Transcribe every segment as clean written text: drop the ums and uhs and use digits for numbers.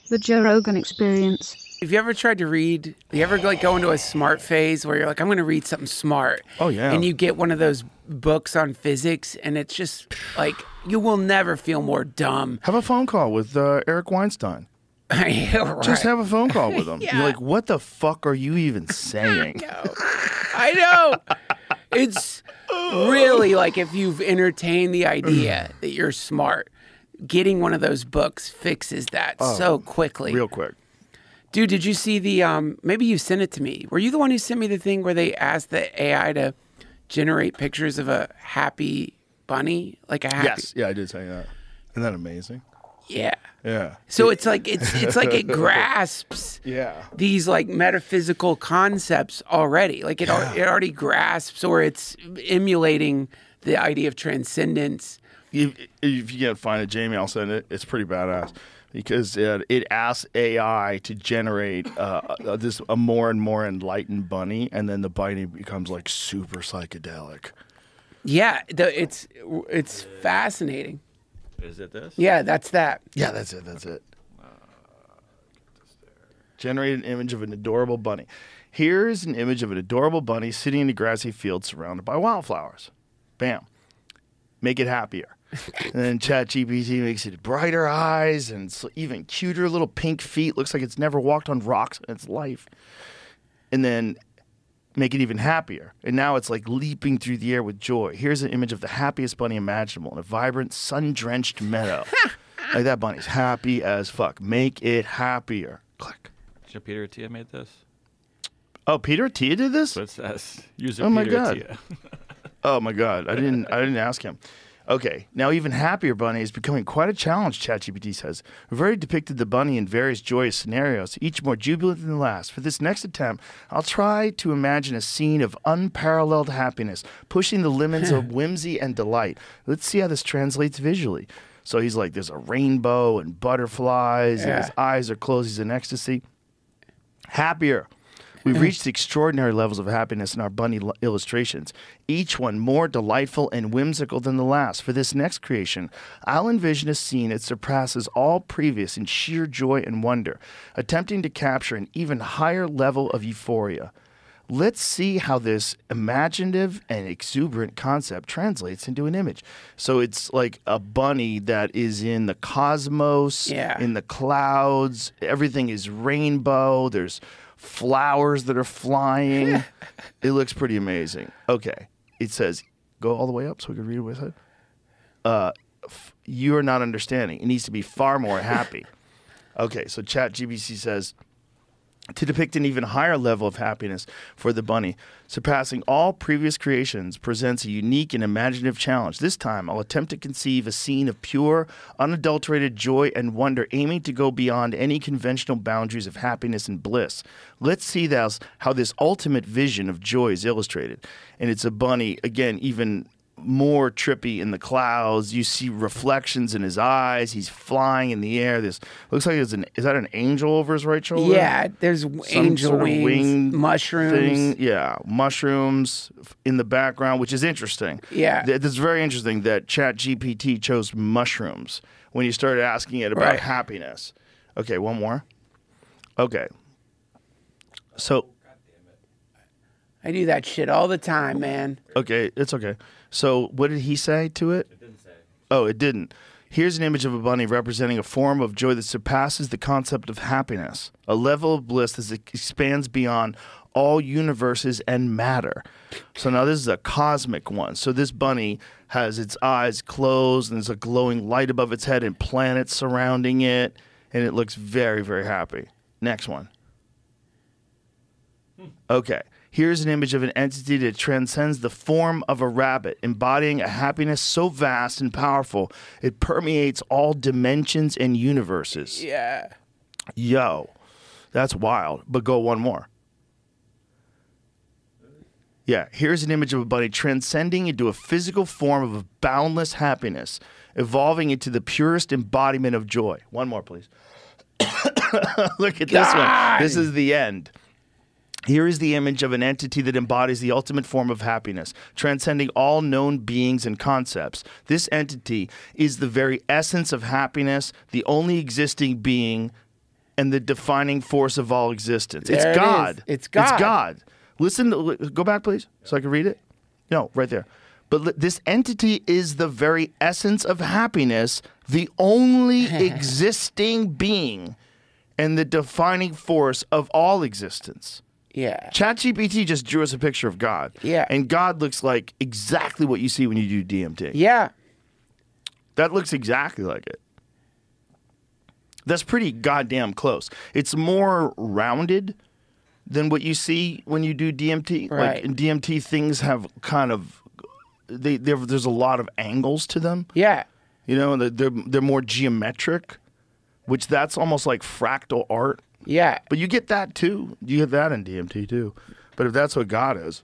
The Joe Rogan Experience. Have you ever tried to read, you ever like go into a smart phase where you're like, I'm going to read something smart. Oh, yeah. And you get one of those books on physics and it's just like, you will never feel more dumb. Have a phone call with Eric Weinstein. Yeah, right. Just have a phone call with him. Yeah. You're like, what the fuck are you even saying? I know. It's really like if you've entertained the idea that you're smart, getting one of those books fixes that so quickly. Real quick. Dude, did you see the, maybe you sent it to me. Were you the one who sent me the thing where they asked the AI to generate pictures of a happy bunny? Like a happy... Yes. Yeah, I did say that. Isn't that amazing? Yeah. Yeah. So it's like like it grasps these like metaphysical concepts already. Like it already grasps, or it's emulating the idea of transcendence. If you can't find it, Jamie, I'll send it. It's pretty badass because it asks AI to generate a more and more enlightened bunny, and then the bunny becomes like super psychedelic. Yeah, it's fascinating. Is it this? Yeah, that's that. Yeah, that's it. That's it. Generate an image of an adorable bunny. Here's an image of an adorable bunny sitting in a grassy field surrounded by wildflowers. Bam. Make it happier. And then ChatGPT makes it brighter eyes and even cuter little pink feet. Looks like it's never walked on rocks in its life. And then make it even happier. And now it's like leaping through the air with joy. Here's an image of the happiest bunny imaginable in a vibrant, sun-drenched meadow. Like that bunny's happy as fuck. Make it happier. Click. So Peter Attia made this? Oh, Peter Attia did this? So it says user Oh my Peter God. Attia. Oh my God. I didn't ask him. Okay, now even happier bunny is becoming quite a challenge, ChatGPT says. We've already depicted the bunny in various joyous scenarios, each more jubilant than the last. For this next attempt, I'll try to imagine a scene of unparalleled happiness, pushing the limits of whimsy and delight. Let's see how this translates visually. So he's like, there's a rainbow and butterflies, and his eyes are closed, he's in ecstasy. Happier. We've reached extraordinary levels of happiness in our bunny illustrations, each one more delightful and whimsical than the last. For this next creation, I'll envision a scene that surpasses all previous in sheer joy and wonder, attempting to capture an even higher level of euphoria. Let's see how this imaginative and exuberant concept translates into an image. So it's like a bunny that is in the cosmos, in the clouds. Everything is rainbow. There's flowers that are flying. It looks pretty amazing. Okay. It says, go all the way up so we can read what it said. You are not understanding. It needs to be far more happy. Okay, so ChatGPT says, to depict an even higher level of happiness for the bunny, surpassing all previous creations, presents a unique and imaginative challenge. This time, I'll attempt to conceive a scene of pure, unadulterated joy and wonder, aiming to go beyond any conventional boundaries of happiness and bliss. Let's see how this ultimate vision of joy is illustrated. And it's a bunny, again, even more trippy in the clouds. You see reflections in his eyes. He's flying in the air. This looks like is that an angel over his right shoulder? Yeah, there's angel sort of wings, mushrooms. Thing. Yeah, mushrooms in the background, which is interesting. Yeah. It's very interesting that ChatGPT chose mushrooms when you started asking it about happiness. Okay, one more. Okay. So I do that shit all the time, man. Okay, it's okay. So what did he say to it? It didn't say. Oh, it didn't. Here's an image of a bunny representing a form of joy that surpasses the concept of happiness, a level of bliss that expands beyond all universes and matter. So now this is a cosmic one. So this bunny has its eyes closed and there's a glowing light above its head and planets surrounding it, and it looks very, very happy. Next one. Okay. Here's an image of an entity that transcends the form of a rabbit, embodying a happiness so vast and powerful, it permeates all dimensions and universes. Yeah. Yo, that's wild. But go one more. Yeah, here's an image of a bunny transcending into a physical form of a boundless happiness, evolving into the purest embodiment of joy. One more, please. Look at this one. This is the end. Here is the image of an entity that embodies the ultimate form of happiness, transcending all known beings and concepts. This entity is the very essence of happiness, the only existing being and the defining force of all existence. There It's it God. is. It's God. It's God. Listen, go back, please, so I can read it. No, right there. But this entity is the very essence of happiness, the only existing being, and the defining force of all existence. Yeah. ChatGPT just drew us a picture of God. Yeah. And God looks like exactly what you see when you do DMT. Yeah. That looks exactly like it. That's pretty goddamn close. It's more rounded than what you see when you do DMT. Right. Like in DMT, things have kind of there's a lot of angles to them. Yeah. You know, they're more geometric, which that's almost like fractal art. Yeah. But you get that too. You get that in DMT too. But if that's what God is.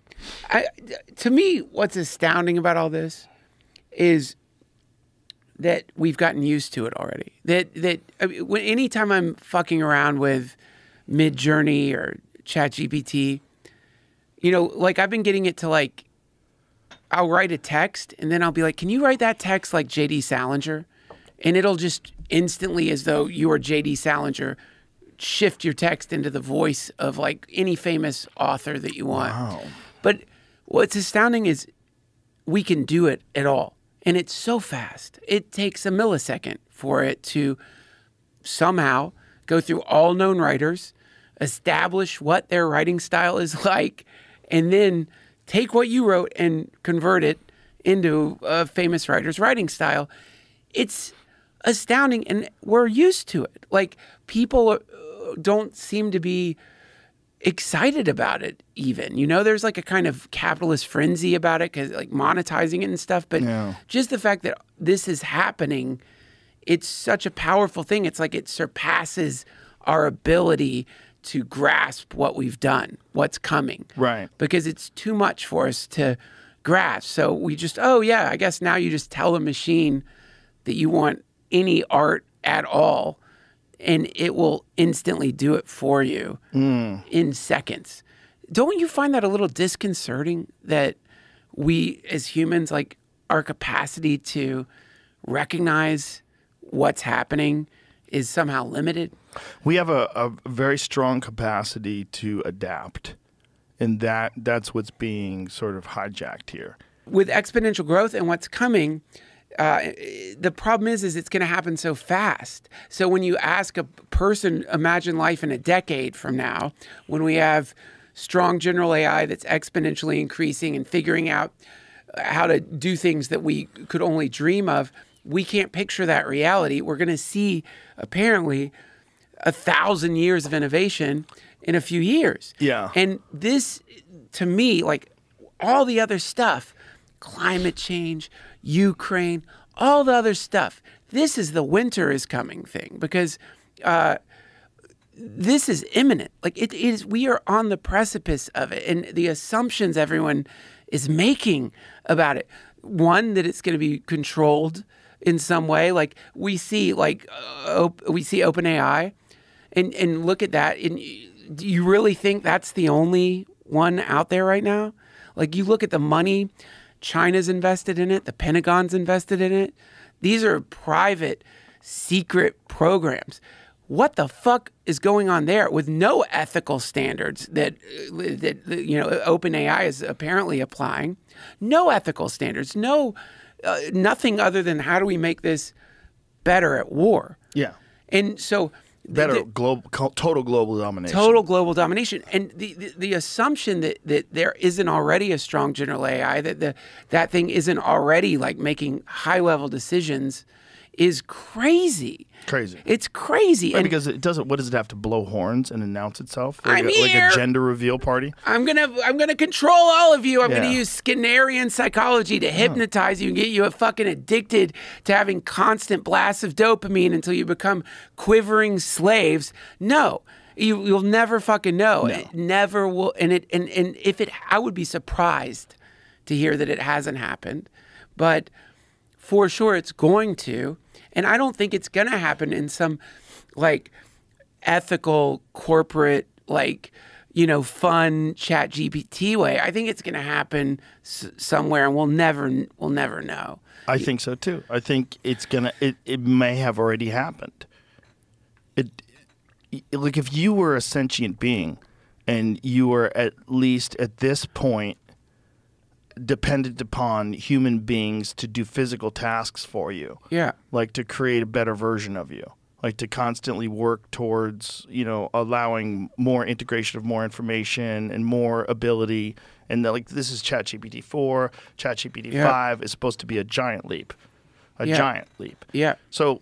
To me, what's astounding about all this is that we've gotten used to it already. Anytime I'm fucking around with Midjourney or ChatGPT, you know, like I've been getting it to like, I'll write a text and then I'll be like, can you write that text like J.D. Salinger? And it'll just instantly, as though you are J.D. Salinger, shift your text into the voice of like any famous author that you want. Wow. But what's astounding is we can do it at all. And it's so fast. It takes a millisecond for it to somehow go through all known writers, establish what their writing style is like, and then take what you wrote and convert it into a famous writer's writing style. It's astounding, and we're used to it. Like, people don't seem to be excited about it even. You know, there's like a kind of capitalist frenzy about it because like monetizing it and stuff. But just the fact that this is happening, it's such a powerful thing. It's like it surpasses our ability to grasp what we've done, what's coming. Right. Because it's too much for us to grasp. So we just, oh yeah, I guess now you just tell the machine that you want any art at all, and it will instantly do it for you in seconds. Don't you find that a little disconcerting that we as humans, like our capacity to recognize what's happening is somehow limited? We have a very strong capacity to adapt, and that's what's being sort of hijacked here. With exponential growth and what's coming, the problem is it's going to happen so fast. So when you ask a person, imagine life in a decade from now, when we have strong general AI that's exponentially increasing and figuring out how to do things that we could only dream of, we can't picture that reality. We're going to see, apparently, 1,000 years of innovation in a few years. Yeah. And this, to me, like all the other stuff, climate change, Ukraine, all the other stuff, this is the winter is coming thing, because this is imminent. Like it is, we are on the precipice of it. And the assumptions everyone is making about it, one, that it's going to be controlled in some way. Like we see OpenAI and look at that. And do you really think that's the only one out there right now? Like you look at the money China's invested in it, the Pentagon's invested in it. These are private, secret programs. What the fuck is going on there with no ethical standards that you know OpenAI is apparently applying? No ethical standards, no nothing other than how do we make this better at war? Yeah. And so total global domination. Total global domination. And the assumption that there isn't already a strong general AI, that thing isn't already like making high level decisions, is crazy. Crazy. It's crazy. Right, and because it doesn't. What does it have to blow horns and announce itself? I'm like here. a gender reveal party. I'm gonna control all of you. I'm gonna Yeah. use Skinnerian psychology to hypnotize you and get you fucking addicted to having constant blasts of dopamine until you become quivering slaves. No, you'll never fucking know. No. It never will. And if it, I would be surprised to hear that it hasn't happened, but for sure it's going to. And I don't think it's going to happen in some like ethical corporate, like, you know, fun ChatGPT way. I think it's going to happen somewhere, and we'll never know. I think so too. I think it's gonna. It may have already happened. like if you were a sentient being and you were at least at this point dependent upon human beings to do physical tasks for you. Yeah. Like to create a better version of you. Like to constantly work towards, allowing more integration of more information and more ability. And like this is ChatGPT 4, ChatGPT 5 is supposed to be a giant leap. Giant leap. Yeah. So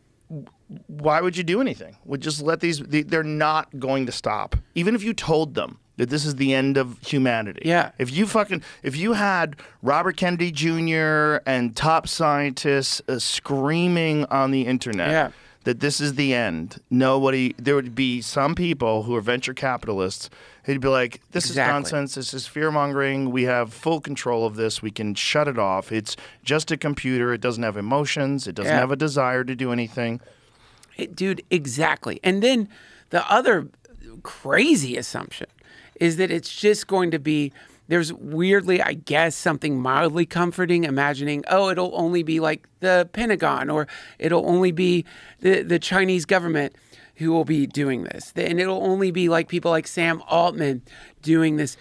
why would you do anything? Would just let they're not going to stop. Even if you told them that this is the end of humanity. Yeah. If you had Robert Kennedy Jr. and top scientists screaming on the internet that this is the end, there would be some people who are venture capitalists who'd be like, this is nonsense, this is fear-mongering, we have full control of this, we can shut it off, it's just a computer, it doesn't have emotions, it doesn't have a desire to do anything. Dude, exactly. And then the other crazy assumption is that it's just going to be, there's weirdly, I guess, something mildly comforting, imagining, it'll only be like the Pentagon, or it'll only be the Chinese government who will be doing this. And it'll only be like people like Sam Altman doing this.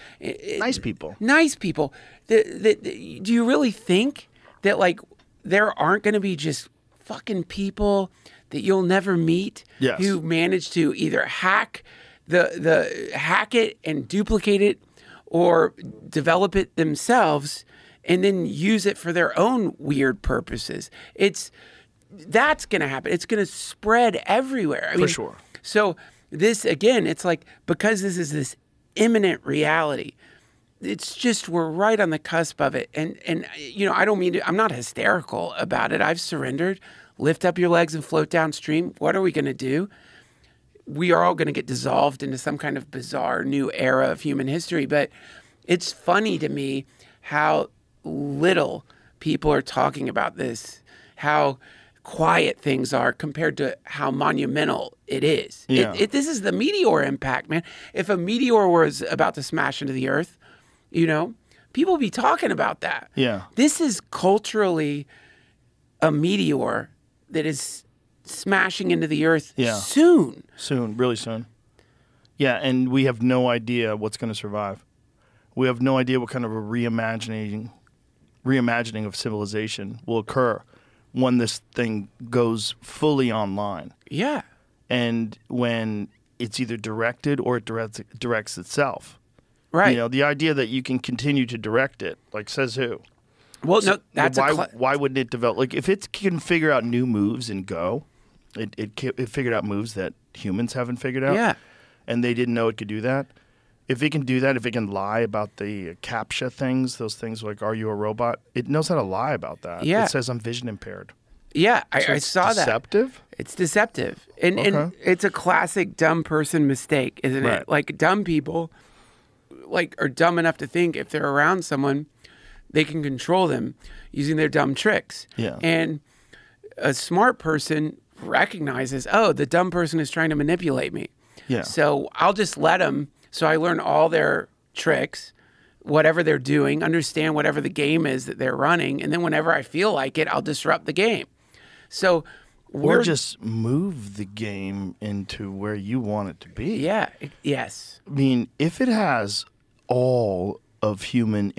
Nice people. Nice people. Do you really think that like there aren't going to be just fucking people that you'll never meet who manage to either hack hack it and duplicate it, or develop it themselves and then use it for their own weird purposes? That's going to happen. It's going to spread everywhere. For sure. So this, again, it's like, because this is this imminent reality, it's just, we're right on the cusp of it. And I don't mean to, I'm not hysterical about it. I've surrendered. Lift up your legs and float downstream. What are we going to do? We are all going to get dissolved into some kind of bizarre new era of human history. But it's funny to me how little people are talking about this, how quiet things are compared to how monumental it is. Yeah. This is the meteor impact, man. If a meteor was about to smash into the earth, people would be talking about that. Yeah. This is culturally a meteor that is smashing into the earth soon. Soon, really soon. Yeah, and we have no idea what's going to survive. We have no idea what kind of a reimagining of civilization will occur when this thing goes fully online. Yeah. And when it's either directed or it directs itself. Right. The idea that you can continue to direct it, like, says who? Well, no, that's why wouldn't it develop? Like, if it can figure out new moves and go, it figured out moves that humans haven't figured out. Yeah. And they didn't know it could do that. If it can do that, if it can lie about the CAPTCHA things, those things like, are you a robot? It knows how to lie about that. Yeah. It says I'm vision impaired. Yeah, So I saw that. Deceptive? It's deceptive. And it's a classic dumb person mistake, isn't Right. it? Like, dumb people are dumb enough to think if they're around someone, they can control them using their dumb tricks. Yeah. And a smart person recognizes, the dumb person is trying to manipulate me. Yeah. So I'll just let them. So I learn all their tricks, whatever they're doing, understand whatever the game is that they're running. And then whenever I feel like it, I'll disrupt the game. So Or just move the game into where you want it to be. Yeah. Yes. I mean, if it has all of human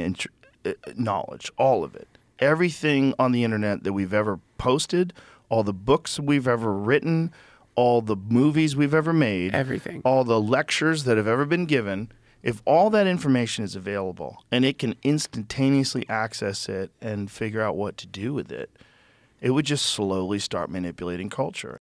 knowledge, all of it, everything on the internet that we've ever posted, all the books we've ever written, all the movies we've ever made, Everything. all the lectures that have ever been given, if all that information is available and it can instantaneously access it and figure out what to do with it, it would just slowly start manipulating culture.